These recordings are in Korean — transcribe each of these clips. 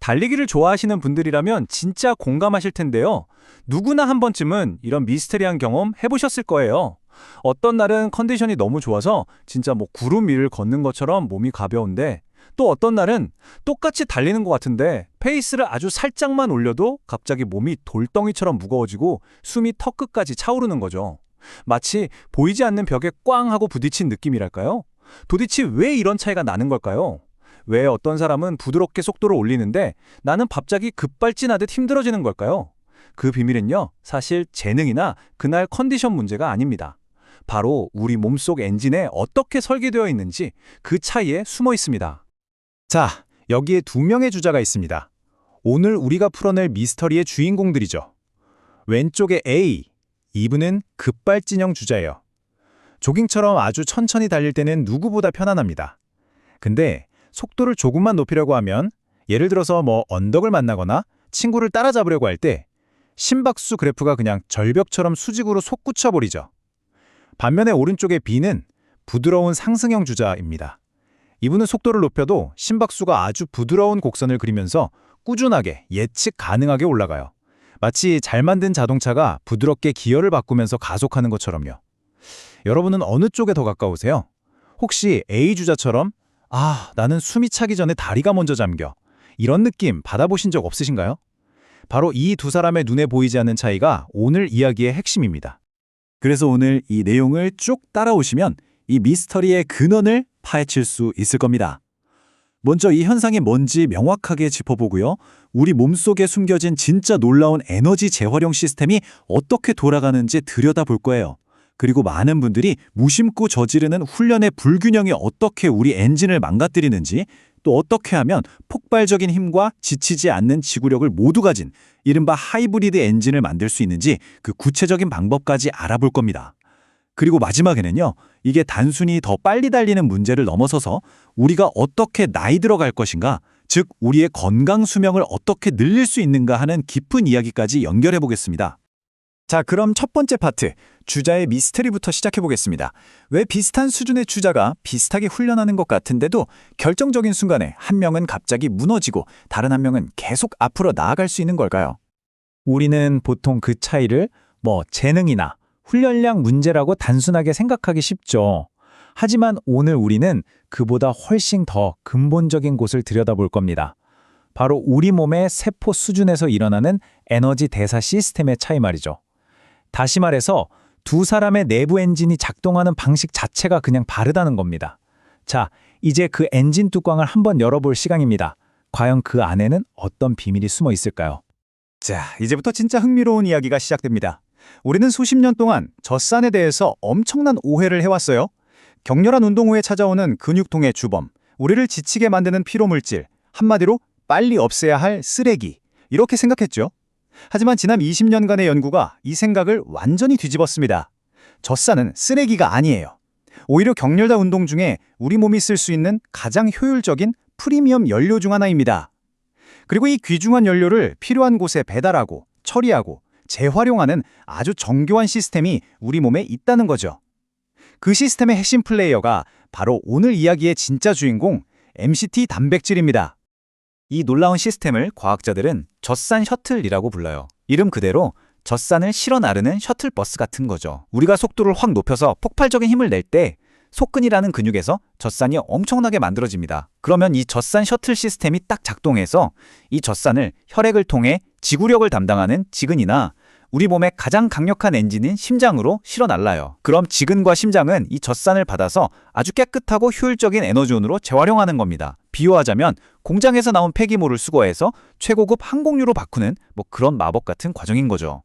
달리기를 좋아하시는 분들이라면 진짜 공감하실 텐데요. 누구나 한 번쯤은 이런 미스테리한 경험 해보셨을 거예요. 어떤 날은 컨디션이 너무 좋아서 진짜 뭐 구름 위를 걷는 것처럼 몸이 가벼운데, 또 어떤 날은 똑같이 달리는 것 같은데 페이스를 아주 살짝만 올려도 갑자기 몸이 돌덩이처럼 무거워지고 숨이 턱끝까지 차오르는 거죠. 마치 보이지 않는 벽에 꽝 하고 부딪힌 느낌이랄까요? 도대체 왜 이런 차이가 나는 걸까요? 왜 어떤 사람은 부드럽게 속도를 올리는데 나는 갑자기 급발진하듯 힘들어지는 걸까요? 그 비밀은요, 사실 재능이나 그날 컨디션 문제가 아닙니다. 바로 우리 몸속 엔진에 어떻게 설계되어 있는지 그 차이에 숨어 있습니다. 자, 여기에 두 명의 주자가 있습니다. 오늘 우리가 풀어낼 미스터리의 주인공들이죠. 왼쪽에 A, 이분은 급발진형 주자예요. 조깅처럼 아주 천천히 달릴 때는 누구보다 편안합니다. 근데 속도를 조금만 높이려고 하면, 예를 들어서 언덕을 만나거나 친구를 따라잡으려고 할 때 심박수 그래프가 그냥 절벽처럼 수직으로 솟구쳐버리죠. 반면에 오른쪽에 B는 부드러운 상승형 주자입니다. 이분은 속도를 높여도 심박수가 아주 부드러운 곡선을 그리면서 꾸준하게 예측 가능하게 올라가요. 마치 잘 만든 자동차가 부드럽게 기어를 바꾸면서 가속하는 것처럼요. 여러분은 어느 쪽에 더 가까우세요? 혹시 A 주자처럼 나는 숨이 차기 전에 다리가 먼저 잠겨, 이런 느낌 받아보신 적 없으신가요? 바로 이 두 사람의 눈에 보이지 않는 차이가 오늘 이야기의 핵심입니다. 그래서 오늘 이 내용을 쭉 따라오시면 이 미스터리의 근원을 파헤칠 수 있을 겁니다. 먼저 이 현상이 뭔지 명확하게 짚어보고요. 우리 몸속에 숨겨진 진짜 놀라운 에너지 재활용 시스템이 어떻게 돌아가는지 들여다볼 거예요. 그리고 많은 분들이 무심코 저지르는 훈련의 불균형이 어떻게 우리 엔진을 망가뜨리는지, 또 어떻게 하면 폭발적인 힘과 지치지 않는 지구력을 모두 가진 이른바 하이브리드 엔진을 만들 수 있는지 그 구체적인 방법까지 알아볼 겁니다. 그리고 마지막에는요, 이게 단순히 더 빨리 달리는 문제를 넘어서서 우리가 어떻게 나이 들어갈 것인가, 즉 우리의 건강 수명을 어떻게 늘릴 수 있는가 하는 깊은 이야기까지 연결해 보겠습니다. 자, 그럼 첫 번째 파트, 주자의 미스터리부터 시작해 보겠습니다. 왜 비슷한 수준의 주자가 비슷하게 훈련하는 것 같은데도 결정적인 순간에 한 명은 갑자기 무너지고 다른 한 명은 계속 앞으로 나아갈 수 있는 걸까요? 우리는 보통 그 차이를 재능이나 훈련량 문제라고 단순하게 생각하기 쉽죠. 하지만 오늘 우리는 그보다 훨씬 더 근본적인 곳을 들여다볼 겁니다. 바로 우리 몸의 세포 수준에서 일어나는 에너지 대사 시스템의 차이 말이죠. 다시 말해서 두 사람의 내부 엔진이 작동하는 방식 자체가 그냥 다르다는 겁니다. 자, 이제 그 엔진 뚜껑을 한번 열어볼 시간입니다. 과연 그 안에는 어떤 비밀이 숨어 있을까요? 자, 이제부터 진짜 흥미로운 이야기가 시작됩니다. 우리는 수십 년 동안 젖산에 대해서 엄청난 오해를 해왔어요. 격렬한 운동 후에 찾아오는 근육통의 주범, 우리를 지치게 만드는 피로물질, 한마디로 빨리 없애야 할 쓰레기, 이렇게 생각했죠. 하지만 지난 20년간의 연구가 이 생각을 완전히 뒤집었습니다. 젖산은 쓰레기가 아니에요. 오히려 격렬한 운동 중에 우리 몸이 쓸 수 있는 가장 효율적인 프리미엄 연료 중 하나입니다. 그리고 이 귀중한 연료를 필요한 곳에 배달하고 처리하고 재활용하는 아주 정교한 시스템이 우리 몸에 있다는 거죠. 그 시스템의 핵심 플레이어가 바로 오늘 이야기의 진짜 주인공, MCT 단백질입니다. 이 놀라운 시스템을 과학자들은 젖산 셔틀이라고 불러요. 이름 그대로 젖산을 실어 나르는 셔틀버스 같은 거죠. 우리가 속도를 확 높여서 폭발적인 힘을 낼 때 속근이라는 근육에서 젖산이 엄청나게 만들어집니다. 그러면 이 젖산 셔틀 시스템이 딱 작동해서 이 젖산을 혈액을 통해 지구력을 담당하는 지근이나 우리 몸의 가장 강력한 엔진인 심장으로 실어 날라요. 그럼 지근과 심장은 이 젖산을 받아서 아주 깨끗하고 효율적인 에너지원으로 재활용하는 겁니다. 비유하자면 공장에서 나온 폐기물을 수거해서 최고급 항공유로 바꾸는 그런 마법 같은 과정인 거죠.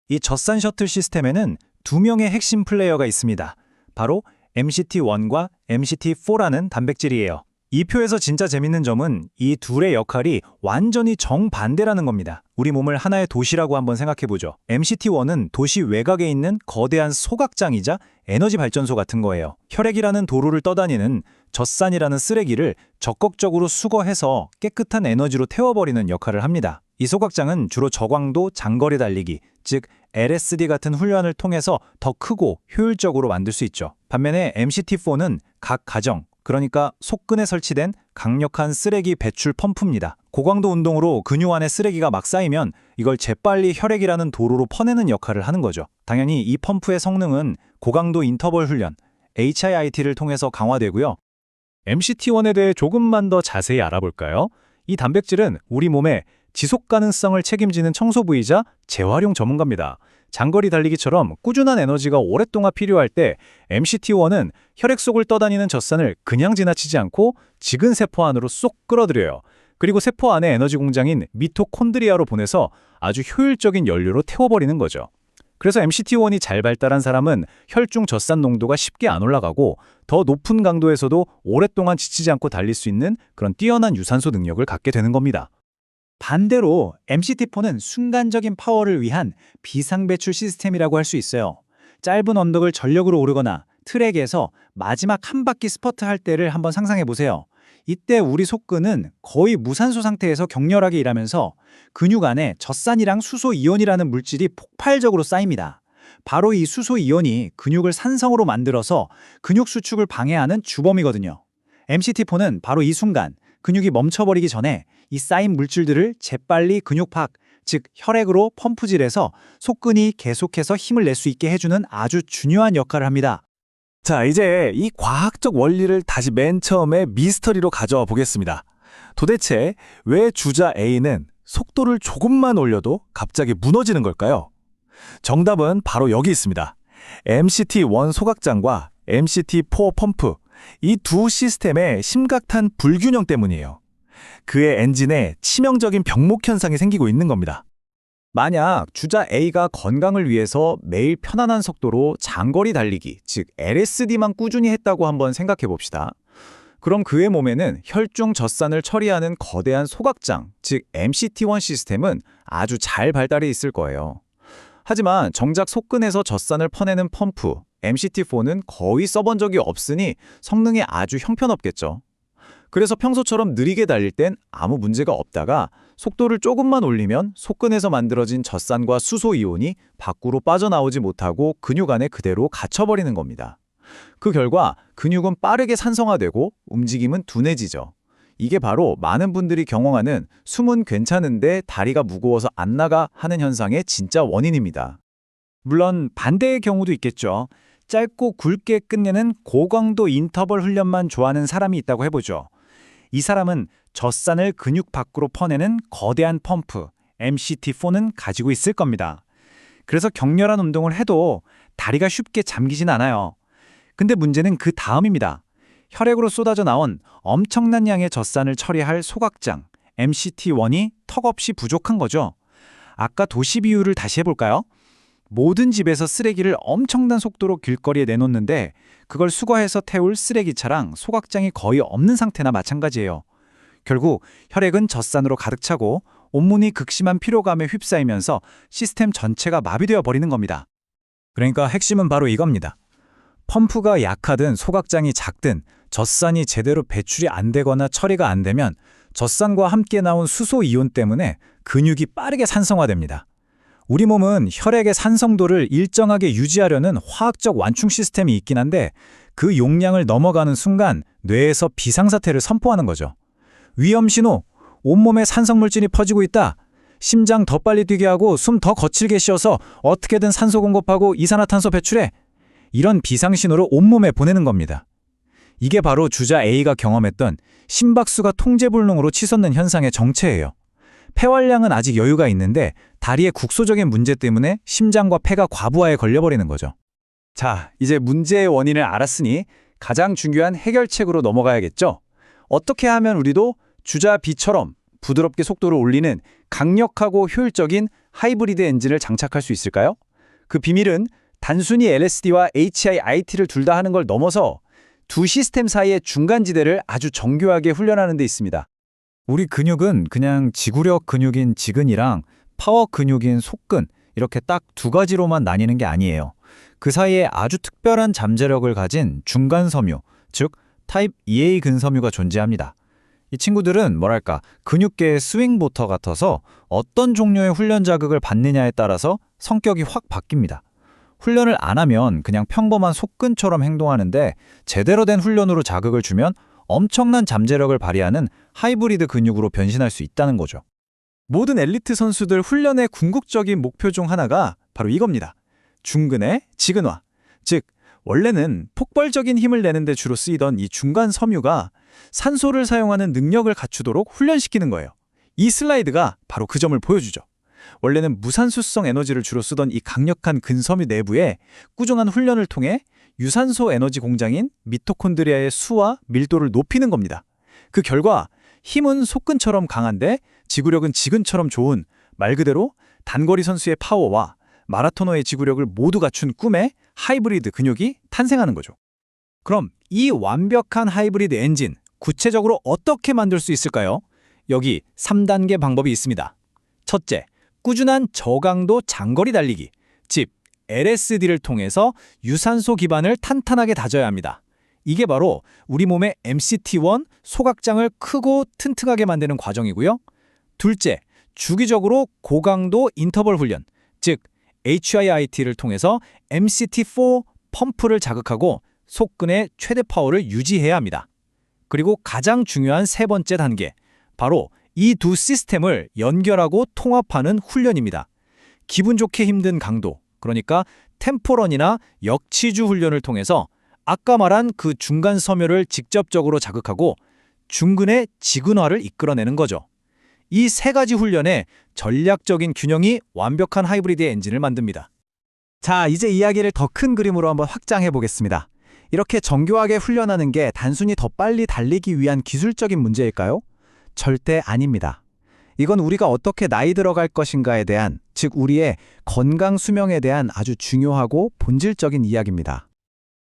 이 젖산 셔틀 시스템에는 두 명의 핵심 플레이어가 있습니다. 바로 MCT1과 MCT4라는 단백질이에요. 이 표에서 진짜 재밌는 점은 이 둘의 역할이 완전히 정반대라는 겁니다. 우리 몸을 하나의 도시라고 한번 생각해보죠. MCT1은 도시 외곽에 있는 거대한 소각장이자 에너지 발전소 같은 거예요. 혈액이라는 도로를 떠다니는 젖산이라는 쓰레기를 적극적으로 수거해서 깨끗한 에너지로 태워버리는 역할을 합니다. 이 소각장은 주로 저강도 장거리 달리기, 즉 LSD 같은 훈련을 통해서 더 크고 효율적으로 만들 수 있죠. 반면에 MCT4는 각 가정, 그러니까 속근에 설치된 강력한 쓰레기 배출 펌프입니다. 고강도 운동으로 근육 안에 쓰레기가 막 쌓이면 이걸 재빨리 혈액이라는 도로로 퍼내는 역할을 하는 거죠. 당연히 이 펌프의 성능은 고강도 인터벌 훈련, HIIT를 통해서 강화되고요. MCT1에 대해 조금만 더 자세히 알아볼까요? 이 단백질은 우리 몸의 지속 가능성을 책임지는 청소 부위이자 재활용 전문가입니다. 장거리 달리기처럼 꾸준한 에너지가 오랫동안 필요할 때 MCT1은 혈액 속을 떠다니는 젖산을 그냥 지나치지 않고 직은 세포 안으로 쏙 끌어들여요. 그리고 세포 안에 에너지 공장인 미토콘드리아로 보내서 아주 효율적인 연료로 태워버리는 거죠. 그래서 MCT1이 잘 발달한 사람은 혈중 젖산 농도가 쉽게 안 올라가고 더 높은 강도에서도 오랫동안 지치지 않고 달릴 수 있는 그런 뛰어난 유산소 능력을 갖게 되는 겁니다. 반대로 MCT4는 순간적인 파워를 위한 비상배출 시스템이라고 할 수 있어요. 짧은 언덕을 전력으로 오르거나 트랙에서 마지막 한 바퀴 스퍼트 할 때를 한번 상상해 보세요. 이때 우리 속근은 거의 무산소 상태에서 격렬하게 일하면서 근육 안에 젖산이랑 수소이온이라는 물질이 폭발적으로 쌓입니다. 바로 이 수소이온이 근육을 산성으로 만들어서 근육 수축을 방해하는 주범이거든요. MCT4는 바로 이 순간 근육이 멈춰버리기 전에 이 쌓인 물질들을 재빨리 근육팍, 즉 혈액으로 펌프질해서 속근이 계속해서 힘을 낼 수 있게 해주는 아주 중요한 역할을 합니다. 자, 이제 이 과학적 원리를 다시 맨 처음에 미스터리로 가져와 보겠습니다. 도대체 왜 주자 A는 속도를 조금만 올려도 갑자기 무너지는 걸까요? 정답은 바로 여기 있습니다. MCT1 소각장과 MCT4 펌프, 이 두 시스템의 심각한 불균형 때문이에요. 그의 엔진에 치명적인 병목 현상이 생기고 있는 겁니다. 만약 주자 A가 건강을 위해서 매일 편안한 속도로 장거리 달리기, 즉 LSD만 꾸준히 했다고 한번 생각해 봅시다. 그럼 그의 몸에는 혈중 젖산을 처리하는 거대한 소각장, 즉 MCT1 시스템은 아주 잘 발달해 있을 거예요. 하지만 정작 속근에서 젖산을 퍼내는 펌프, MCT4는 거의 써본 적이 없으니 성능이 아주 형편없겠죠. 그래서 평소처럼 느리게 달릴 땐 아무 문제가 없다가 속도를 조금만 올리면 속근에서 만들어진 젖산과 수소이온이 밖으로 빠져나오지 못하고 근육 안에 그대로 갇혀버리는 겁니다. 그 결과 근육은 빠르게 산성화되고 움직임은 둔해지죠. 이게 바로 많은 분들이 경험하는 숨은 괜찮은데 다리가 무거워서 안 나가 하는 현상의 진짜 원인입니다. 물론 반대의 경우도 있겠죠. 짧고 굵게 끝내는 고강도 인터벌 훈련만 좋아하는 사람이 있다고 해보죠. 이 사람은 젖산을 근육 밖으로 퍼내는 거대한 펌프, MCT4는 가지고 있을 겁니다. 그래서 격렬한 운동을 해도 다리가 쉽게 잠기진 않아요. 근데 문제는 그 다음입니다. 혈액으로 쏟아져 나온 엄청난 양의 젖산을 처리할 소각장, MCT1이 턱없이 부족한 거죠. 아까 도시 비유를 다시 해볼까요? 모든 집에서 쓰레기를 엄청난 속도로 길거리에 내놓는데 그걸 수거해서 태울 쓰레기차랑 소각장이 거의 없는 상태나 마찬가지예요. 결국 혈액은 젖산으로 가득 차고 온몸이 극심한 피로감에 휩싸이면서 시스템 전체가 마비되어 버리는 겁니다. 그러니까 핵심은 바로 이겁니다. 펌프가 약하든 소각장이 작든 젖산이 제대로 배출이 안 되거나 처리가 안 되면 젖산과 함께 나온 수소이온 때문에 근육이 빠르게 산성화됩니다. 우리 몸은 혈액의 산성도를 일정하게 유지하려는 화학적 완충 시스템이 있긴 한데 그 용량을 넘어가는 순간 뇌에서 비상사태를 선포하는 거죠. 위험신호, 온몸에 산성물질이 퍼지고 있다. 심장 더 빨리 뛰게 하고 숨 더 거칠게 쉬어서 어떻게든 산소 공급하고 이산화탄소 배출해. 이런 비상신호를 온몸에 보내는 겁니다. 이게 바로 주자 A가 경험했던 심박수가 통제불능으로 치솟는 현상의 정체예요. 폐활량은 아직 여유가 있는데 다리의 국소적인 문제 때문에 심장과 폐가 과부하에 걸려버리는 거죠. 자, 이제 문제의 원인을 알았으니 가장 중요한 해결책으로 넘어가야겠죠? 어떻게 하면 우리도 주자 B처럼 부드럽게 속도를 올리는 강력하고 효율적인 하이브리드 엔진을 장착할 수 있을까요? 그 비밀은 단순히 LSD와 HIIT를 둘 다 하는 걸 넘어서 두 시스템 사이의 중간지대를 아주 정교하게 훈련하는 데 있습니다. 우리 근육은 그냥 지구력 근육인 지근이랑 파워 근육인 속근, 이렇게 딱 두 가지로만 나뉘는 게 아니에요. 그 사이에 아주 특별한 잠재력을 가진 중간섬유, 즉 타입 2A 근섬유가 존재합니다. 이 친구들은 뭐랄까 근육계의 스윙보터 같아서 어떤 종류의 훈련 자극을 받느냐에 따라서 성격이 확 바뀝니다. 훈련을 안 하면 그냥 평범한 속근처럼 행동하는데 제대로 된 훈련으로 자극을 주면 엄청난 잠재력을 발휘하는 하이브리드 근육으로 변신할 수 있다는 거죠. 모든 엘리트 선수들 훈련의 궁극적인 목표 중 하나가 바로 이겁니다. 중근의 지근화. 즉, 원래는 폭발적인 힘을 내는데 주로 쓰이던 이 중간 섬유가 산소를 사용하는 능력을 갖추도록 훈련시키는 거예요. 이 슬라이드가 바로 그 점을 보여주죠. 원래는 무산소성 에너지를 주로 쓰던 이 강력한 근섬유 내부에 꾸준한 훈련을 통해 유산소 에너지 공장인 미토콘드리아의 수와 밀도를 높이는 겁니다. 그 결과 힘은 속근처럼 강한데 지구력은 지근처럼 좋은, 말 그대로 단거리 선수의 파워와 마라토너의 지구력을 모두 갖춘 꿈의 하이브리드 근육이 탄생하는 거죠. 그럼 이 완벽한 하이브리드 엔진, 구체적으로 어떻게 만들 수 있을까요? 여기 3단계 방법이 있습니다. 첫째, 꾸준한 저강도 장거리 달리기, 즉 LSD를 통해서 유산소 기반을 탄탄하게 다져야 합니다. 이게 바로 우리 몸의 MCT1 소각장을 크고 튼튼하게 만드는 과정이고요. 둘째, 주기적으로 고강도 인터벌 훈련, 즉 HIIT를 통해서 MCT4 펌프를 자극하고 속근의 최대 파워를 유지해야 합니다. 그리고 가장 중요한 세 번째 단계, 바로 이 두 시스템을 연결하고 통합하는 훈련입니다. 기분 좋게 힘든 강도, 그러니까 템포런이나 역치주 훈련을 통해서 아까 말한 그 중간 섬유를 직접적으로 자극하고 중근의 지근화를 이끌어내는 거죠. 이 세 가지 훈련의 전략적인 균형이 완벽한 하이브리드 엔진을 만듭니다. 자, 이제 이야기를 더 큰 그림으로 한번 확장해 보겠습니다. 이렇게 정교하게 훈련하는 게 단순히 더 빨리 달리기 위한 기술적인 문제일까요? 절대 아닙니다. 이건 우리가 어떻게 나이 들어갈 것인가에 대한, 즉 우리의 건강 수명에 대한 아주 중요하고 본질적인 이야기입니다.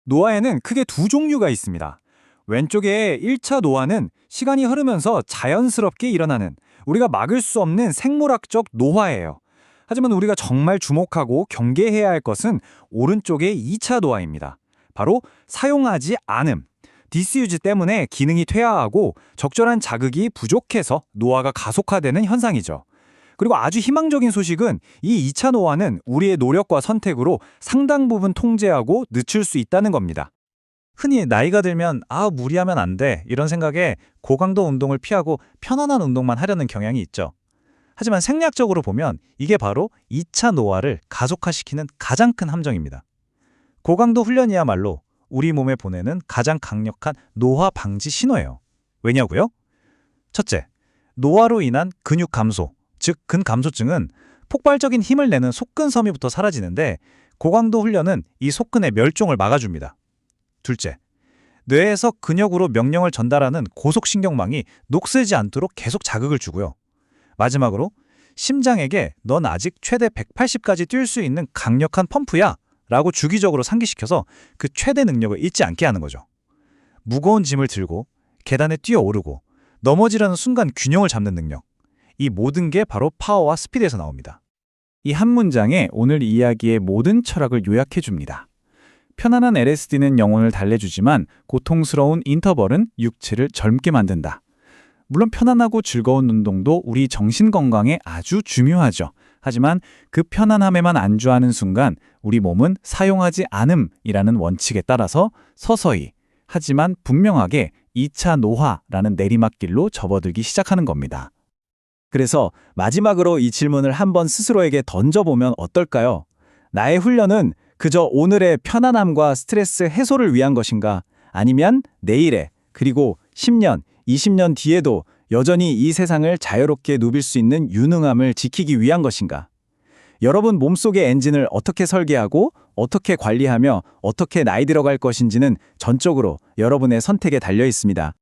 노화에는 크게 두 종류가 있습니다. 왼쪽에 1차 노화는 시간이 흐르면서 자연스럽게 일어나는, 우리가 막을 수 없는 생물학적 노화예요. 하지만 우리가 정말 주목하고 경계해야 할 것은 오른쪽의 2차 노화입니다. 바로 사용하지 않음. 디스유즈 때문에 기능이 퇴화하고 적절한 자극이 부족해서 노화가 가속화되는 현상이죠. 그리고 아주 희망적인 소식은 이 2차 노화는 우리의 노력과 선택으로 상당 부분 통제하고 늦출 수 있다는 겁니다. 흔히 나이가 들면 무리하면 안 돼 이런 생각에 고강도 운동을 피하고 편안한 운동만 하려는 경향이 있죠. 하지만 생리학적으로 보면 이게 바로 2차 노화를 가속화시키는 가장 큰 함정입니다. 고강도 훈련이야말로 우리 몸에 보내는 가장 강력한 노화 방지 신호예요. 왜냐고요? 첫째, 노화로 인한 근육 감소, 즉 근감소증은 폭발적인 힘을 내는 속근 섬유부터 사라지는데 고강도 훈련은 이 속근의 멸종을 막아줍니다. 둘째, 뇌에서 근육으로 명령을 전달하는 고속신경망이 녹슬지 않도록 계속 자극을 주고요. 마지막으로 심장에게 넌 아직 최대 180까지 뛸 수 있는 강력한 펌프야 라고 주기적으로 상기시켜서 그 최대 능력을 잊지 않게 하는 거죠. 무거운 짐을 들고 계단에 뛰어오르고 넘어지려는 순간 균형을 잡는 능력. 이 모든 게 바로 파워와 스피드에서 나옵니다. 이 한 문장에 오늘 이야기의 모든 철학을 요약해 줍니다. 편안한 LSD는 영혼을 달래주지만 고통스러운 인터벌은 육체를 젊게 만든다. 물론 편안하고 즐거운 운동도 우리 정신 건강에 아주 중요하죠. 하지만 그 편안함에만 안주하는 순간 우리 몸은 사용하지 않음이라는 원칙에 따라서 서서히 하지만 분명하게 2차 노화라는 내리막길로 접어들기 시작하는 겁니다. 그래서 마지막으로 이 질문을 한번 스스로에게 던져보면 어떨까요? 나의 훈련은 그저 오늘의 편안함과 스트레스 해소를 위한 것인가? 아니면 내일의, 그리고 10년, 20년 뒤에도 여전히 이 세상을 자유롭게 누빌 수 있는 유능함을 지키기 위한 것인가? 여러분 몸속의 엔진을 어떻게 설계하고 어떻게 관리하며 어떻게 나이 들어갈 것인지는 전적으로 여러분의 선택에 달려 있습니다.